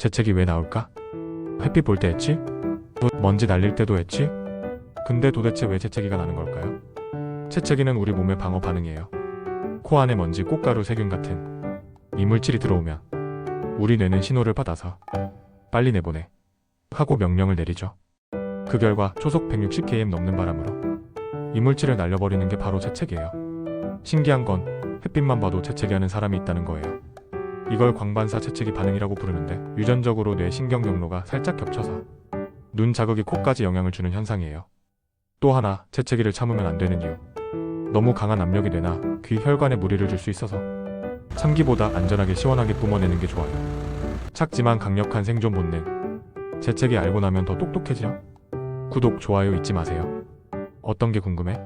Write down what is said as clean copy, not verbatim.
재채기 왜 나올까? 햇빛 볼 때 했지? 먼지 날릴 때도 했지? 근데 도대체 왜 재채기가 나는 걸까요? 재채기는 우리 몸의 방어 반응이에요. 코 안에 먼지, 꽃가루, 세균 같은 이물질이 들어오면 우리 뇌는 신호를 받아서 빨리 내보내 하고 명령을 내리죠. 그 결과 초속 160km 넘는 바람으로 이물질을 날려버리는 게 바로 재채기예요. 신기한 건 햇빛만 봐도 재채기하는 사람이 있다는 거예요. 이걸 광반사 재채기 반응이라고 부르는데 유전적으로 뇌 신경 경로가 살짝 겹쳐서 눈 자극이 코까지 영향을 주는 현상이에요. 또 하나, 재채기를 참으면 안 되는 이유. 너무 강한 압력이 뇌나 귀, 혈관에 무리를 줄 수 있어서 참기보다 안전하게 시원하게 뿜어내는 게 좋아요. 작지만 강력한 생존 본능. 재채기 알고 나면 더 똑똑해지죠? 구독, 좋아요 잊지 마세요. 어떤 게 궁금해?